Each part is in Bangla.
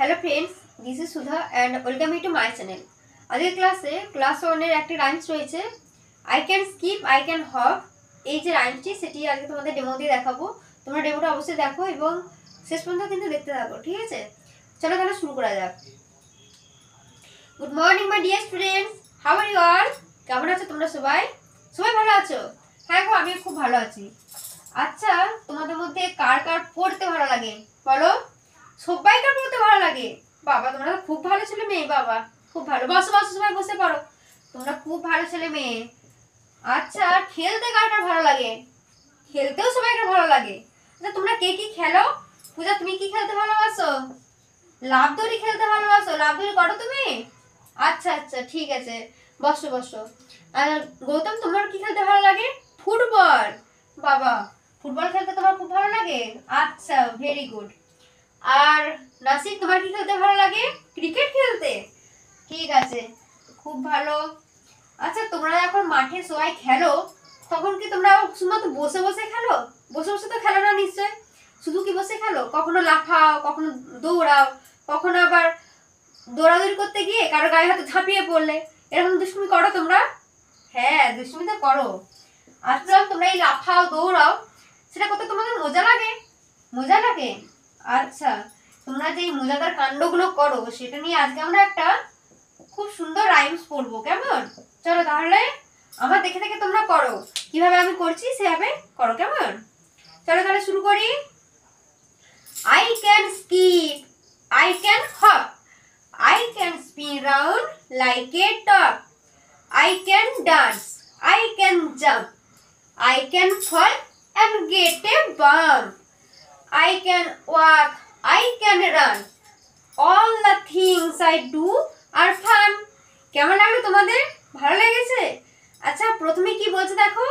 Hello friends, this is Sudha and welcome you to my channel. आजके क्लासे क्लास 1 एर एक राइम्स रयेछे I can skip I can hop. এই যে রাইমসটি সেটি আজকে তোমাদের ডেমো দিয়ে দেখাবো। তোমরা ডেমোটা অবশ্যই দেখো এবং শেষ পর্যন্ত কিন্তু দেখতে থাকো, ঠিক আছে? চলো তাহলে শুরু করা যাক। Good morning my dear students, how are you all? কেমন আছো তোমরা সবাই? সবাই ভালো আছো? হ্যাঁ গো, আমি খুব ভালো আছি। আচ্ছা, তোমাদের মধ্যে কার কার পড়তে ভালো লাগে বলো? সবাইকার পড়তে ভালো লাগে? বাবা, তোমরা তো খুব ভালো ছেলে মেয়ে। বাবা, খুব ভালো। বসো বসো, সবাই বসে পড়ো। তোমরা খুব ভালো ছেলে মেয়ে। আচ্ছা, খেলতে কার কার ভালো লাগে? খেলতেও সবাইকার ভালো লাগে। আচ্ছা, তোমরা কে কি খেলো? পূজা, তুমি কি খেলতে ভালোবাসো? লাফ দড়ি খেলতে ভালোবাসো? লাফ দড়ি করো তুমি? আচ্ছা আচ্ছা, ঠিক আছে, বসো বসো। আর গৌতম, তোমার কি খেলতে ভালো লাগে? ফুটবল। বাবা, ফুটবল খেলতে তোমার খুব ভালো লাগে? আচ্ছা, ভেরি গুড। আর নাসিক, তোমার কি খেলতে ভালো লাগে? ক্রিকেট খেলতে। ঠিক আছে, খুব ভালো। আচ্ছা, তোমরা যখন মাঠে সবাই খেলো তখন কি তোমরা শুধুমাত্র বসে বসে খেলো? বসে বসে তো খেলো না নিশ্চয়। শুধু কি বসে খেলো? কখনো লাফাও, কখনো দৌড়াও, কখনো আবার দৌড়াদৌড়ি করতে গিয়ে কারো গায়ে হাতে ঝাঁপিয়ে পড়লে, এরকম দুষ্টুমি করো তোমরা? হ্যাঁ, দুষ্টুমি তো করো। আচ্ছা, তোমরা এই লাফাও দৌড়াও, সেটা করতে তোমাদের মজা লাগে? মজা লাগে? আচ্ছা, তোমরা যে মজাদার কাণ্ডগুলো করো সেটা নিয়ে আজকে আমরা একটা খুব সুন্দর রাইমস পড়বো, কেমন? চলো তাহলে আমার দেখে দেখে তোমরা করো, কিভাবে আমি করছি সেভাবে করো, কেমন? চলো তাহলে শুরু করি। I can skip I can hop I can spin round like a top I can dance I can jump I can fall and get a bump I can walk I can run all the things I do are fun। কেমন লাগলো তোমাদের? ভালো লেগেছে? আচ্ছা, প্রথমে কি বলছে দেখো,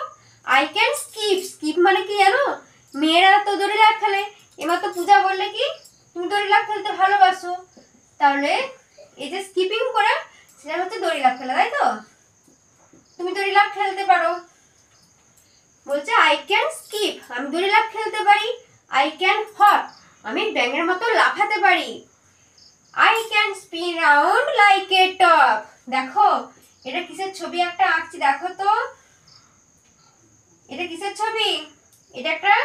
I can skip। স্কিপ মানে কি জানো? মেয়েরা তো দড়ি লাফ খেলে। এবার তো পূজা বললে কি তুমি দড়ি লাফ খেলতে ভালোবাসো, তাহলে এই যে স্কিপিং করা সেটা হচ্ছে দড়ি লাফ খেলা, তাই তো? তুমি দড়ি লাফ খেলতে পারো। বলছে আই ক্যান স্কিপ, আমি দড়ি লাফ খেলতে পারি। আই ক্যান হপ, আমি ব্যাঙের মতো লাফাতে পারি। I can spin round like a top. দেখো, এটা কিসের ছবি একটা আঁকছি, দেখো তো এটা কিসের ছবি? এটা একটা,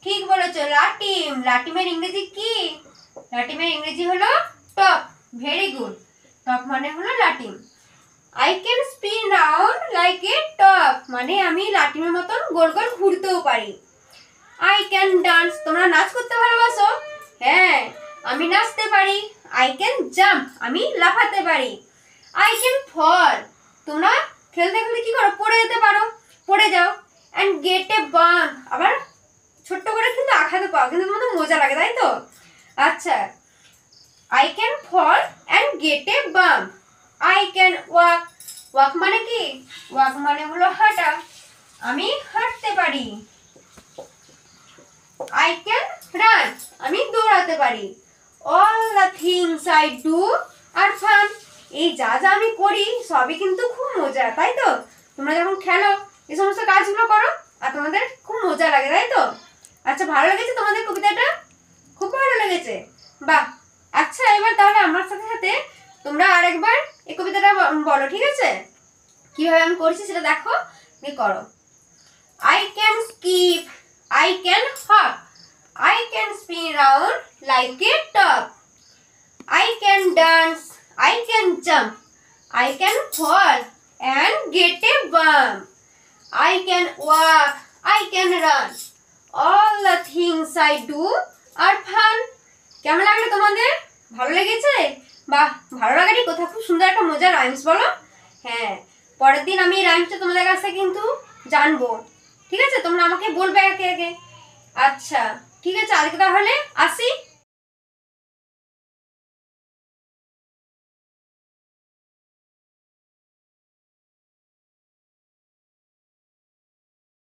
ঠিক বলেছো, লাটিম। লাটিমের ইংরেজি কি? লাটিমের ইংরেজি হলো টপ। Very good. টপ মানে হলো লাটিম। I can spin round like a top, মানে আমি লাটিমের মতন গোল গোল ঘুরতেও পারি। I can dance, তোমরা নাচ করতে ভালোবাসো? হ্যাঁ, আমি নাচতে পারি। I can jump, আমি লাফাতে পারি। I can fall, তোমরা খেলতে খেলতে কি করো? পড়ে যেতে পারো, পড়ে যাও। And get a bump, আবার ছোট্ট করে কিন্তু আঘাতে পাও, কিন্তু তোমাদের মজা লাগে, তাই তো? আচ্ছা, I can fall and get a bump I can walk, walk মানে কি? ওয়াক মানে হলো হাঁটা, আমি হাঁটতে পারি। I can run, আমি দৌড়াতে পারি। All the things I do are fun, এই যা যা আমি করি সবই কিন্তু খুব মজা, তাই তো? তোমরা যখন খেলো এই সমস্ত কাজগুলো করো আর তোমাদের খুব মজা লাগে, তাই তো? আচ্ছা, ভালো লেগেছে তোমাদের কবিতাটা? খুব ভালো লেগেছে, বাহ। আচ্ছা, এবার তাহলে আমার সাথে সাথে তোমরা আরেকবার এই কবিতাটা বলো, ঠিক আছে? কিভাবে আমি করছি সেটা দেখো, তুমি করো। I can skip I can hop I can spin round like a top I can dance I can jump I can fall and get a bump I can walk I can run all the things I do are fun। কেমন লাগলো তোমাদের? ভালো লেগেছে? বাহ, ভালো লাগারই কথা। খুব সুন্দর একটা মজার রাইমস, বলো? হ্যাঁ, পরের দিন আমি এই রাইমসটা তোমাদের কাছ থেকে কিন্তু জানবো, ঠিক আছে? তোমরা আমাকে বলবে একে একে। আচ্ছা, ঠিক আছে, আজকে তাহলে আসি।